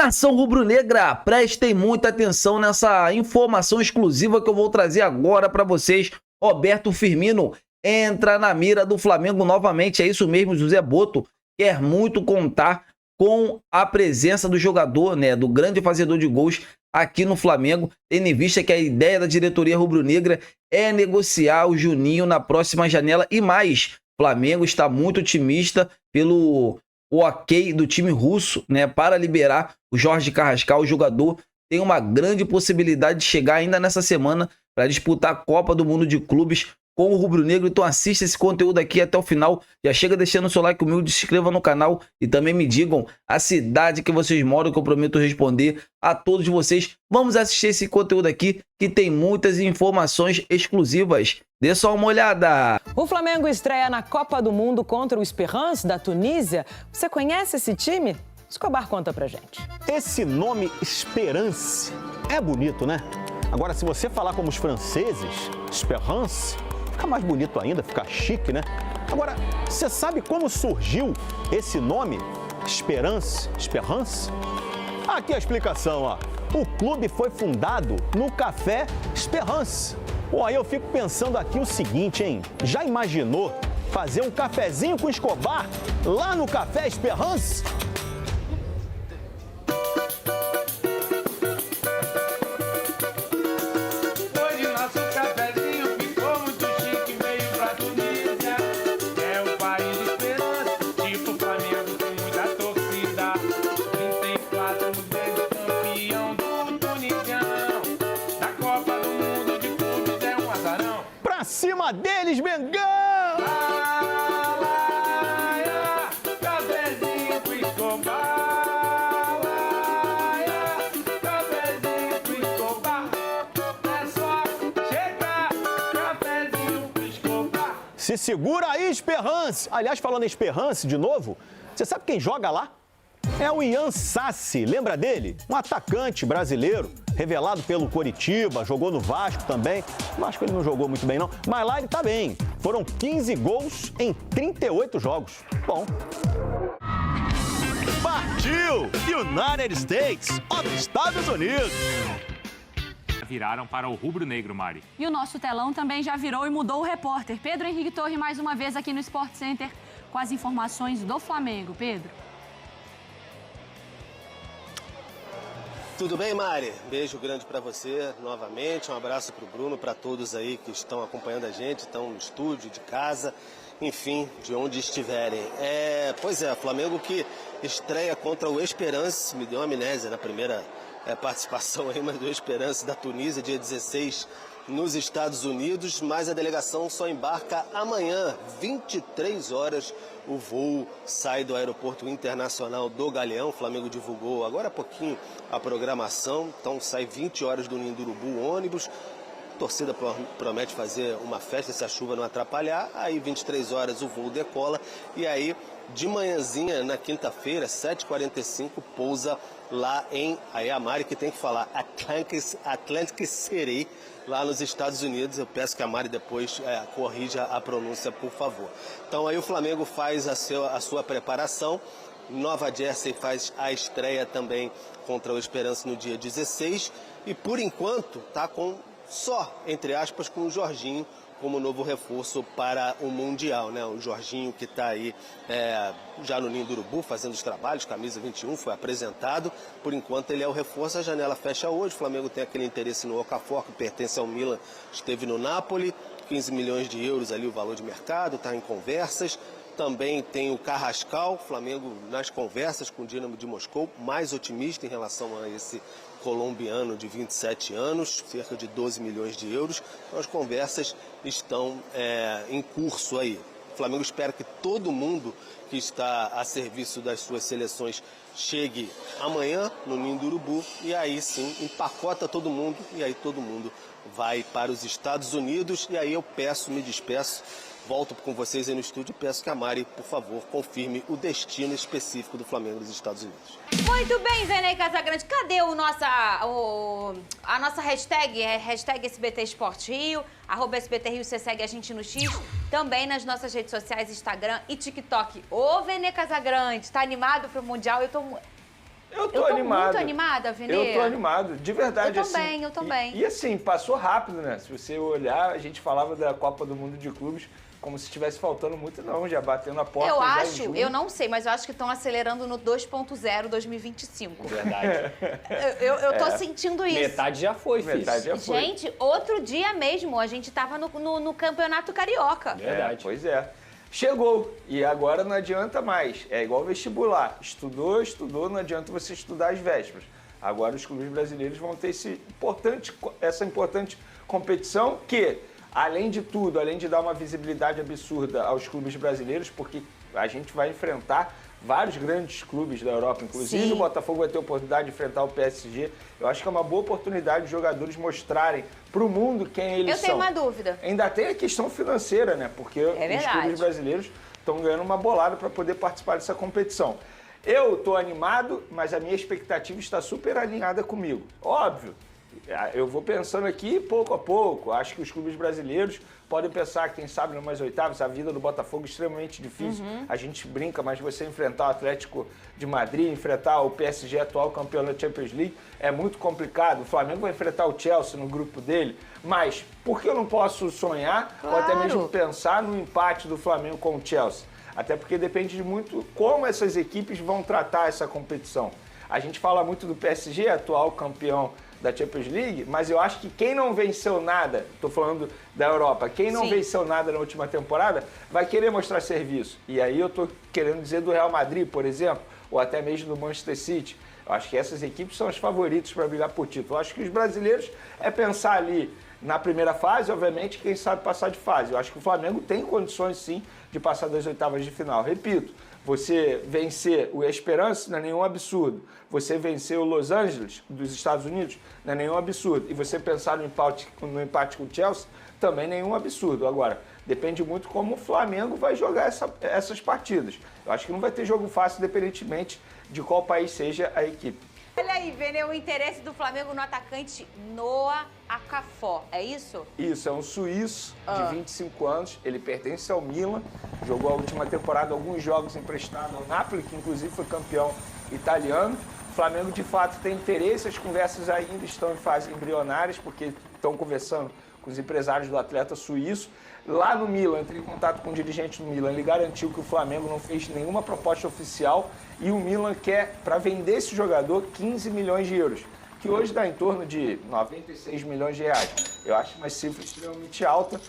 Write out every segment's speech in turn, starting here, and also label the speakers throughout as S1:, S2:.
S1: Nação rubro-negra, prestem muita atenção nessa informação exclusiva que eu vou trazer agora para vocês. Roberto Firmino entra na mira do Flamengo novamente, é isso mesmo, José Boto quer muito contar com a presença do jogador, né, do grande fazedor de gols aqui no Flamengo, tendo em vista que a ideia da diretoria rubro-negra é negociar o Juninho na próxima janela e mais. O Flamengo está muito otimista pelo ok do time russo, né, para liberar o Jorge Carrascal. O jogador tem uma grande possibilidade de chegar ainda nessa semana para disputar a Copa do Mundo de Clubes com o rubro-negro. Então assista esse conteúdo aqui até o final, já chega deixando o seu like humilde, se inscreva no canal e também me digam a cidade que vocês moram, que eu prometo responder a todos vocês. Vamos assistir esse conteúdo aqui que tem muitas informações exclusivas. Dê só uma olhada.
S2: O Flamengo estreia na Copa do Mundo contra o Esperance da Tunísia. Você conhece esse time? Escobar conta pra gente.
S3: Esse nome Esperance é bonito, né? Agora, se você falar como os franceses, Esperance, fica mais bonito ainda, fica chique, né? Agora, você sabe como surgiu esse nome? Esperance? Aqui a explicação, ó. O clube foi fundado no Café Esperance. Bom, aí eu fico pensando aqui o seguinte, hein? Já imaginou fazer um cafezinho com Escobar lá no Café Esperance? Cima deles, Mengão!
S4: Cafezinho com Escobar, cafezinho com Escobar, é só chegar, cafezinho com Escobar.
S3: Se segura aí, Esperance! Aliás, falando em Esperance de novo, você sabe quem joga lá? É o Ian Sassi, lembra dele? Um atacante brasileiro, revelado pelo Coritiba, jogou no Vasco também. No Vasco ele não jogou muito bem não, mas lá ele tá bem. Foram 15 gols em 38 jogos. Bom. Partiu! United States, os Estados Unidos!
S5: Viraram para o rubro-negro, Mari.
S6: E o nosso telão também já virou e mudou o repórter. Pedro Henrique Torre mais uma vez aqui no Sport Center com as informações do Flamengo. Pedro.
S7: Tudo bem, Mari? Beijo grande para você novamente, um abraço para o Bruno, para todos aí que estão acompanhando a gente, estão no estúdio, de casa, enfim, de onde estiverem. Pois é, Flamengo que estreia contra o Esperance, me deu amnésia na primeira participação aí, mas do Esperance da Tunísia, dia 16, nos Estados Unidos, mas a delegação só embarca amanhã, 23 horas. O voo sai do Aeroporto Internacional do Galeão. O Flamengo divulgou agora há pouquinho a programação. Então sai 20 horas do Ninho do Urubu, o ônibus. A torcida promete fazer uma festa se a chuva não atrapalhar. Aí 23 horas o voo decola. E aí de manhãzinha, na quinta-feira, 7h45, pousa lá em... Aí a Mari que tem que falar Atlantic City, lá nos Estados Unidos. Eu peço que a Mari depois corrija a pronúncia, por favor. Então aí o Flamengo faz a sua preparação. Nova Jersey faz a estreia também contra o Esperance no dia 16. E por enquanto tá só, entre aspas, com o Jorginho como novo reforço para o Mundial, né? O Jorginho que está aí já no Ninho do Urubu fazendo os trabalhos, camisa 21, foi apresentado. Por enquanto ele é o reforço, a janela fecha hoje. O Flamengo tem aquele interesse no Okafor, que pertence ao Milan, esteve no Napoli, 15 milhões de euros ali o valor de mercado, está em conversas. Também tem o Carrascal, Flamengo nas conversas com o Dinamo de Moscou, mais otimista em relação a esse colombiano de 27 anos, cerca de 12 milhões de euros. Então as conversas estão em curso aí. O Flamengo espera que todo mundo que está a serviço das suas seleções chegue amanhã no Ninho do Urubu e aí sim empacota todo mundo e aí todo mundo vai para os Estados Unidos. E aí eu me despeço, volto com vocês aí no estúdio e peço que a Mari, por favor, confirme o destino específico do Flamengo nos Estados Unidos.
S8: Muito bem, Vene Casagrande. Cadê a nossa hashtag? Hashtag SBT Sport Rio, @SBT Rio, você segue a gente no X, também nas nossas redes sociais, Instagram e TikTok. Ô, Vene Casagrande, tá animado pro Mundial?
S9: Eu tô animado.
S8: muito animada, Vini.
S9: Eu tô animado, de verdade.
S8: Eu também, eu também.
S9: E assim, passou rápido, né? Se você olhar, a gente falava da Copa do Mundo de Clubes como se estivesse faltando muito, não, já batendo a porta.
S8: Eu não sei, mas eu acho que estão acelerando no 2.0 2025.
S10: Verdade.
S8: Eu tô sentindo isso.
S10: Metade já foi, filho.
S9: Metade já foi.
S8: Gente, outro dia mesmo, a gente tava no Campeonato Carioca.
S10: Verdade.
S9: Pois é. Chegou. E agora não adianta mais. É igual vestibular. Estudou, não adianta você estudar às vésperas. Agora os clubes brasileiros vão ter essa importante competição que, além de tudo, além de dar uma visibilidade absurda aos clubes brasileiros, porque a gente vai enfrentar vários grandes clubes da Europa, inclusive
S8: Sim.
S9: o Botafogo vai ter a oportunidade de enfrentar o PSG. Eu acho que é uma boa oportunidade de jogadores mostrarem para o mundo quem eles são.
S8: Eu tenho uma dúvida.
S9: Ainda tem a questão financeira, né? Porque os
S8: verdade.
S9: clubes brasileiros estão ganhando uma bolada para poder participar dessa competição. Eu estou animado, mas a minha expectativa está super alinhada comigo. Óbvio, eu vou pensando aqui pouco a pouco. Acho que os clubes brasileiros podem pensar, quem sabe, numas oitavas. A vida do Botafogo é extremamente difícil. A gente brinca, mas você enfrentar o Atlético de Madrid, enfrentar o PSG, atual campeão da Champions League, é muito complicado. O Flamengo vai enfrentar o Chelsea no grupo dele. Mas por que eu não posso sonhar ou até mesmo pensar no empate do Flamengo com o Chelsea? Até porque depende de muito como essas equipes vão tratar essa competição. A gente fala muito do PSG, atual campeão da Champions League, mas eu acho que quem não venceu nada, estou falando da Europa, quem não venceu nada na última temporada, vai querer mostrar serviço. E aí eu estou querendo dizer do Real Madrid, por exemplo, ou até mesmo do Manchester City. Eu acho que essas equipes são as favoritas para brigar por título. Eu acho que os brasileiros é pensar ali na primeira fase, obviamente, quem sabe passar de fase. Eu acho que o Flamengo tem condições, sim, de passar das oitavas de final. Repito, você vencer o Esperance não é nenhum absurdo. Você vencer o Los Angeles, dos Estados Unidos, não é nenhum absurdo. E você pensar no empate com o Chelsea, também nenhum absurdo. Agora, depende muito como o Flamengo vai jogar essas partidas. Eu acho que não vai ter jogo fácil, independentemente de qual país seja a equipe.
S8: Olha aí, Vene, o interesse do Flamengo no atacante Noah Okafor, é isso?
S9: Isso, é um suíço de 25 anos, ele pertence ao Milan, jogou a última temporada alguns jogos emprestados ao Napoli, que inclusive foi campeão italiano. O Flamengo, de fato, tem interesse, as conversas ainda estão em fase embrionárias, porque estão conversando com os empresários do atleta suíço. Lá no Milan, entrei em contato com o dirigente do Milan, ele garantiu que o Flamengo não fez nenhuma proposta oficial e o Milan quer, para vender esse jogador, 15 milhões de euros, que hoje dá em torno de 96 milhões de reais. Eu acho uma cifra extremamente alta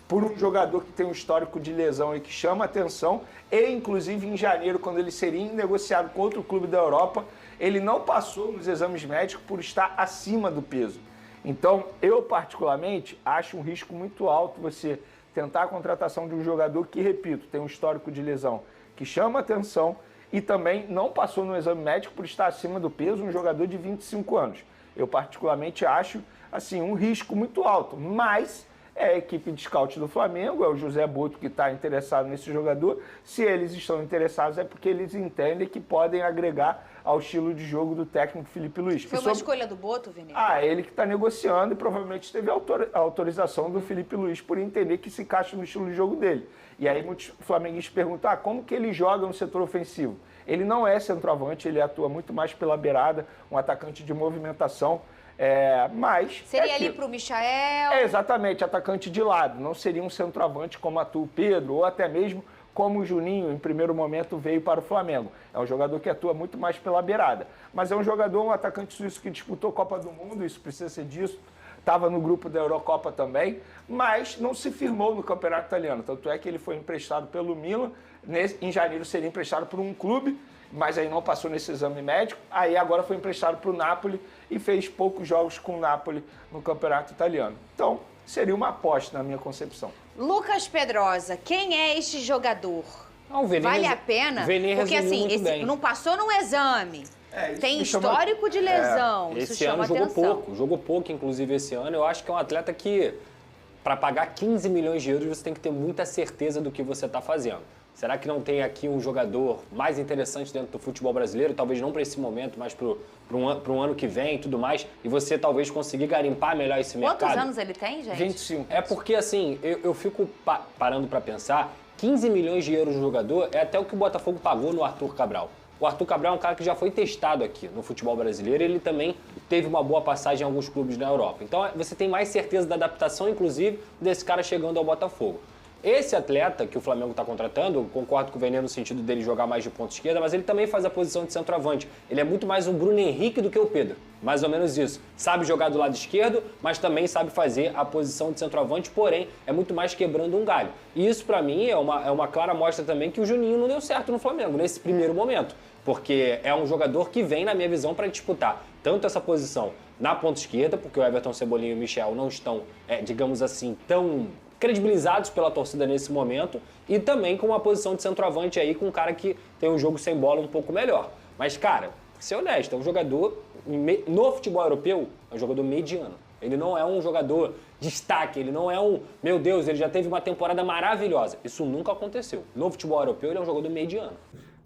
S9: por um jogador que tem um histórico de lesão e que chama atenção, e inclusive em janeiro, quando ele seria negociado com outro clube da Europa, ele não passou nos exames médicos por estar acima do peso. Então, eu particularmente acho um risco muito alto você tentar a contratação de um jogador que, repito, tem um histórico de lesão que chama atenção e também não passou no exame médico por estar acima do peso, um jogador de 25 anos. Eu particularmente acho, assim, um risco muito alto, mas é a equipe de scout do Flamengo, é o José Boto que está interessado nesse jogador. Se eles estão interessados é porque eles entendem que podem agregar ao estilo de jogo do técnico Felipe Luiz.
S8: Foi uma escolha do Boto, Vini?
S9: Ele que está negociando e provavelmente teve a autorização do Felipe Luiz por entender que se encaixa no estilo de jogo dele. E aí muitos flamenguistas perguntam, como que ele joga no setor ofensivo? Ele não é centroavante, ele atua muito mais pela beirada, um atacante de movimentação. Mas
S8: seria ali para o Michael?
S9: Exatamente, atacante de lado. Não seria um centroavante como atua o Pedro, ou até mesmo como o Juninho, em primeiro momento, veio para o Flamengo. É um jogador que atua muito mais pela beirada. Mas é um jogador, um atacante suíço que disputou a Copa do Mundo, isso precisa ser disso. Estava no grupo da Eurocopa também, mas não se firmou no Campeonato Italiano. Tanto é que ele foi emprestado pelo Milan, em janeiro seria emprestado por um clube, mas aí não passou nesse exame médico. Aí agora foi emprestado para o Napoli e fez poucos jogos com o Napoli no Campeonato Italiano. Então, seria uma aposta na minha concepção.
S8: Lucas Pedrosa, quem é este jogador? Vale a pena? Porque assim, não passou no exame. Tem histórico de lesão, isso chama atenção.
S10: Jogou pouco, inclusive, esse ano. Eu acho que é um atleta que, para pagar 15 milhões de euros, você tem que ter muita certeza do que você está fazendo. Será que não tem aqui um jogador mais interessante dentro do futebol brasileiro? Talvez não para esse momento, mas para um ano que vem e tudo mais. E você talvez conseguir garimpar melhor esse mercado.
S8: Quantos anos ele tem, gente?
S9: 25.
S10: É porque, assim, eu fico parando para pensar, 15 milhões de euros no jogador é até o que o Botafogo pagou no Arthur Cabral. O Arthur Cabral é um cara que já foi testado aqui no futebol brasileiro, ele também teve uma boa passagem em alguns clubes na Europa. Então você tem mais certeza da adaptação, inclusive, desse cara chegando ao Botafogo. Esse atleta que o Flamengo está contratando, eu concordo com o Veneno no sentido dele jogar mais de ponta esquerda, mas ele também faz a posição de centroavante. Ele é muito mais um Bruno Henrique do que o Pedro. Mais ou menos isso. Sabe jogar do lado esquerdo, mas também sabe fazer a posição de centroavante, porém é muito mais quebrando um galho. E isso, para mim, é uma clara mostra também que o Juninho não deu certo no Flamengo, nesse primeiro momento. Porque é um jogador que vem, na minha visão, para disputar tanto essa posição na ponta esquerda, porque o Everton, Cebolinha e o Michel não estão, digamos assim, tão credibilizados pela torcida nesse momento, e também com uma posição de centroavante aí, com um cara que tem um jogo sem bola um pouco melhor. Mas, cara, ser honesto, é um jogador, no futebol europeu, é um jogador mediano. Ele não é um jogador destaque, ele não é um, meu Deus, ele já teve uma temporada maravilhosa. Isso nunca aconteceu. No futebol europeu, ele é um jogador mediano.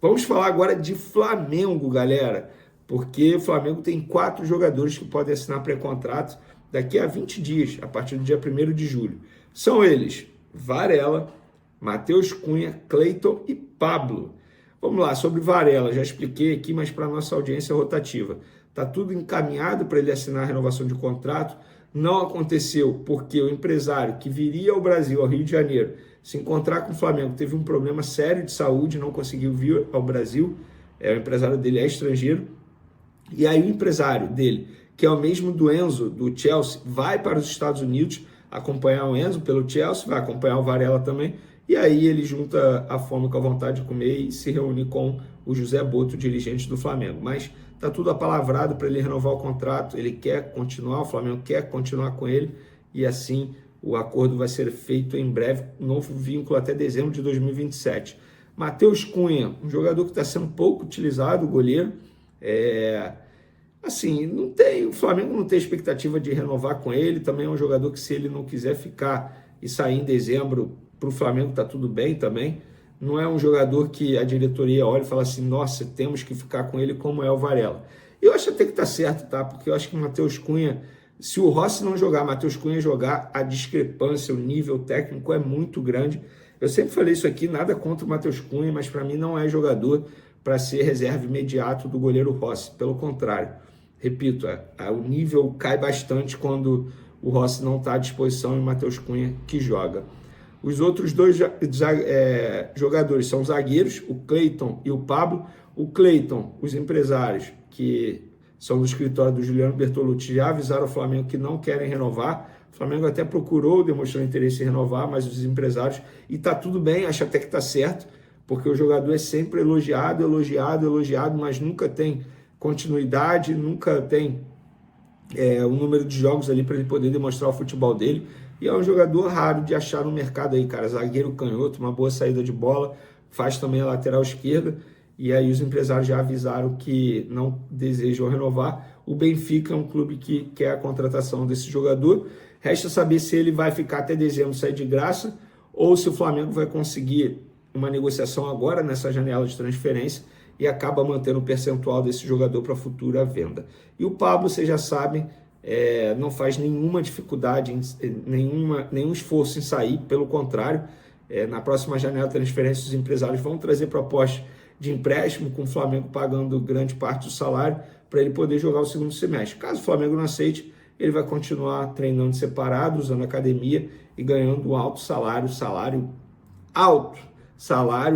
S11: Vamos falar agora de Flamengo, galera, porque o Flamengo tem 4 jogadores que podem assinar pré-contrato daqui a 20 dias, a partir do dia 1º de julho. São eles, Varela, Matheus Cunha, Cleiton e Pablo. Vamos lá, sobre Varela, já expliquei aqui, mas para a nossa audiência rotativa. Está tudo encaminhado para ele assinar a renovação de contrato. Não aconteceu porque o empresário que viria ao Brasil, ao Rio de Janeiro, se encontrar com o Flamengo, teve um problema sério de saúde, não conseguiu vir ao Brasil. O empresário dele é estrangeiro. E aí o empresário dele, que é o mesmo do Enzo, do Chelsea, vai para os Estados Unidos acompanhar o Enzo pelo Chelsea, vai acompanhar o Varela também. E aí ele junta a fome com a vontade de comer e se reúne com o José Boto, dirigente do Flamengo. Mas tá tudo apalavrado para ele renovar o contrato, ele quer continuar, o Flamengo quer continuar com ele, e assim o acordo vai ser feito em breve, novo vínculo até dezembro de 2027. Matheus Cunha, um jogador que está sendo pouco utilizado, goleiro, assim, o Flamengo não tem expectativa de renovar com ele, também é um jogador que se ele não quiser ficar e sair em dezembro, para o Flamengo tá tudo bem também. Não é um jogador que a diretoria olha e fala assim, nossa, temos que ficar com ele como é o Varela. Eu acho até que tá certo, tá? Porque eu acho que o Matheus Cunha, se o Rossi não jogar, Matheus Cunha jogar, a discrepância, o nível técnico é muito grande. Eu sempre falei isso aqui, nada contra o Matheus Cunha, mas para mim não é jogador para ser reserva imediato do goleiro Rossi. Pelo contrário, repito, o nível cai bastante quando o Rossi não está à disposição e o Matheus Cunha que joga. Os outros 2 jogadores são zagueiros, o Cleiton e o Pablo. O Cleiton, os empresários que são do escritório do Juliano Bertolucci já avisaram o Flamengo que não querem renovar. O Flamengo até procurou, demonstrou interesse em renovar, mas os empresários, e tá tudo bem, acho até que tá certo, porque o jogador é sempre elogiado, mas nunca tem continuidade, nunca tem o número de jogos ali para ele poder demonstrar o futebol dele. E é um jogador raro de achar no mercado aí, cara. Zagueiro canhoto, uma boa saída de bola, faz também a lateral esquerda. E aí os empresários já avisaram que não desejam renovar. O Benfica é um clube que quer a contratação desse jogador. Resta saber se ele vai ficar até dezembro, sair de graça, ou se o Flamengo vai conseguir uma negociação agora nessa janela de transferência e acaba mantendo o percentual desse jogador para futura venda. E o Pablo, vocês já sabem, não faz nenhuma dificuldade, nenhum esforço em sair, pelo contrário, na próxima janela de transferência os empresários vão trazer propostas de empréstimo, com o Flamengo pagando grande parte do salário para ele poder jogar o segundo semestre. Caso o Flamengo não aceite, ele vai continuar treinando separado, usando academia e ganhando um alto salário,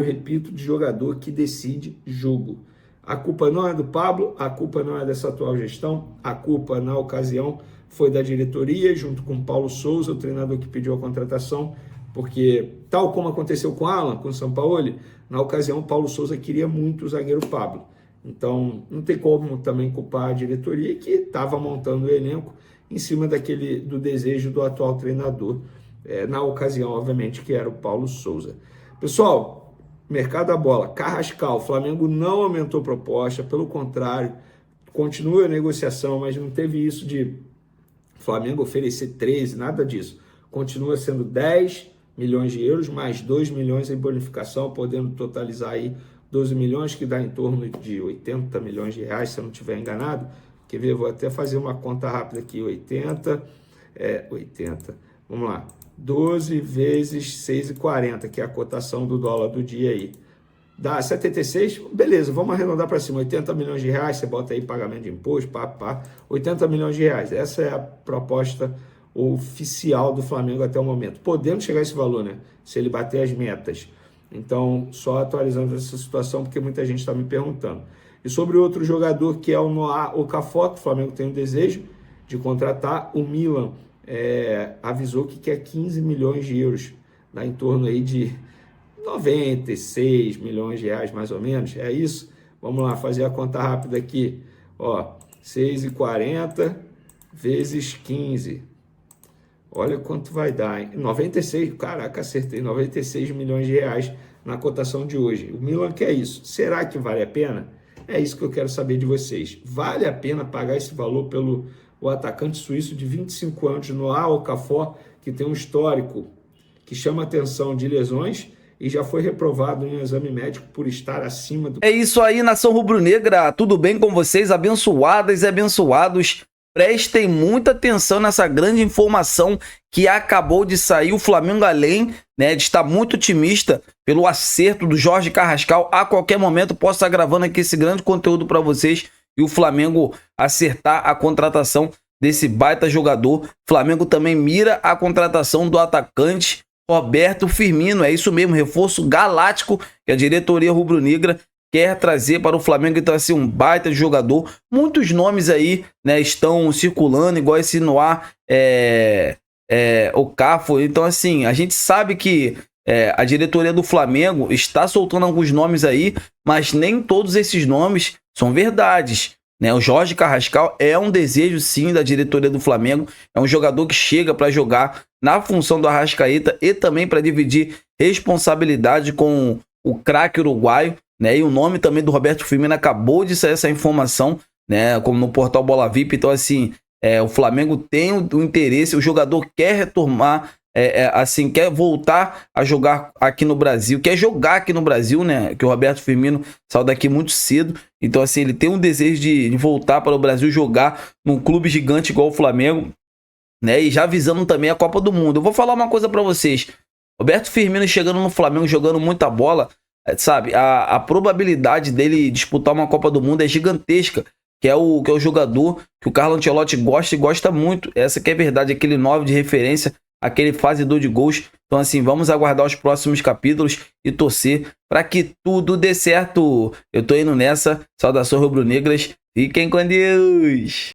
S11: repito, de jogador que decide jogo. A culpa não é do Pablo, a culpa não é dessa atual gestão, a culpa, na ocasião, foi da diretoria, junto com o Paulo Souza, o treinador que pediu a contratação, porque, tal como aconteceu com o Alan, com o Sampaoli, na ocasião o Paulo Souza queria muito o zagueiro Pablo. Então, não tem como também culpar a diretoria que estava montando o elenco em cima do desejo do atual treinador, na ocasião, obviamente, que era o Paulo Souza. Pessoal, mercado da bola, Carrascal, o Flamengo não aumentou proposta, pelo contrário, continua a negociação, mas não teve isso de Flamengo oferecer 13, nada disso. Continua sendo 10 milhões de euros, mais 2 milhões em bonificação, podendo totalizar aí 12 milhões, que dá em torno de 80 milhões de reais, se eu não estiver enganado. Quer ver? Vou até fazer uma conta rápida aqui, 80, vamos lá, 12 vezes 6,40, que é a cotação do dólar do dia aí. dá 76, beleza, vamos arredondar para cima, 80 milhões de reais, você bota aí pagamento de imposto, 80 milhões de reais. Essa é a proposta oficial do Flamengo até o momento. Podemos chegar a esse valor, né? Se ele bater as metas. Então, só atualizando essa situação, porque muita gente está me perguntando. E sobre outro jogador, que é o Noah Okafor, que o Flamengo tem o desejo de contratar, o Milan avisou que quer 15 milhões de euros, dá em torno aí de 96 milhões de reais, mais ou menos, é isso? Vamos lá, fazer a conta rápida aqui, ó, 6,40 vezes 15, olha quanto vai dar, hein? 96, caraca, acertei, 96 milhões de reais na cotação de hoje. O Milan quer isso, será que vale a pena? É isso que eu quero saber de vocês, vale a pena pagar esse valor pelo o atacante suíço de 25 anos, Noah Okafor, que tem um histórico que chama atenção de lesões e já foi reprovado em um exame médico por estar acima do...
S1: É isso aí, nação rubro-negra, tudo bem com vocês? Abençoadas e abençoados, prestem muita atenção nessa grande informação que acabou de sair. O Flamengo, além, né, de estar muito otimista pelo acerto do Jorge Carrascal, a qualquer momento posso estar gravando aqui esse grande conteúdo para vocês e o Flamengo acertar a contratação desse baita jogador. O Flamengo também mira a contratação do atacante Roberto Firmino, é isso mesmo, reforço galáctico que a diretoria rubro-negra quer trazer para o Flamengo. Então, assim, um baita de jogador. Muitos nomes aí, né, estão circulando, igual esse Noah Okafor. Então, assim, a gente sabe que a diretoria do Flamengo está soltando alguns nomes aí, mas nem todos esses nomes são verdades, né? O Jorge Carrascal é um desejo, sim, da diretoria do Flamengo. É um jogador que chega para jogar na função do Arrascaeta e também para dividir responsabilidade com o craque uruguaio, né? E o nome também do Roberto Firmino acabou de sair essa informação, né? Como no portal Bola VIP. Então, assim, o Flamengo tem o interesse, o jogador quer retomar, assim, quer voltar a jogar aqui no Brasil, quer jogar aqui no Brasil, né? Que o Roberto Firmino saiu daqui muito cedo. Então, assim, ele tem um desejo de voltar para o Brasil, jogar num clube gigante igual o Flamengo, né? E já visando também a Copa do Mundo. Eu vou falar uma coisa para vocês. Roberto Firmino chegando no Flamengo, jogando muita bola, sabe? A probabilidade dele disputar uma Copa do Mundo é gigantesca. Que é o jogador que o Carlo Ancelotti gosta e gosta muito. Essa que é a verdade, aquele 9 de referência, aquele fazedor de gols. Então, assim, vamos aguardar os próximos capítulos e torcer para que tudo dê certo. Eu tô indo nessa. Saudações rubro-negras. Fiquem com Deus.